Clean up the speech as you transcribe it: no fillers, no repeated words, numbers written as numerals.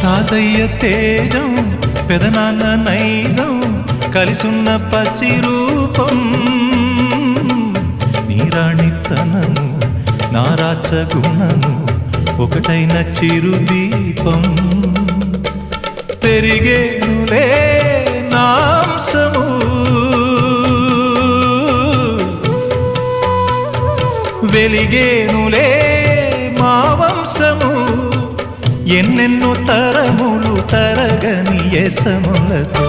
తాతయ్య తేజం పెదనాన్న నైజం కలిసున్న పసి రూపం నీరాణితనము నారాచ గుణము ఒకటైన చిరుదీపం పెరిగేనులే నాంసము వెలిగేనులే మా వంశము ఎన్నెన్నో తరములు తరగని యసములతో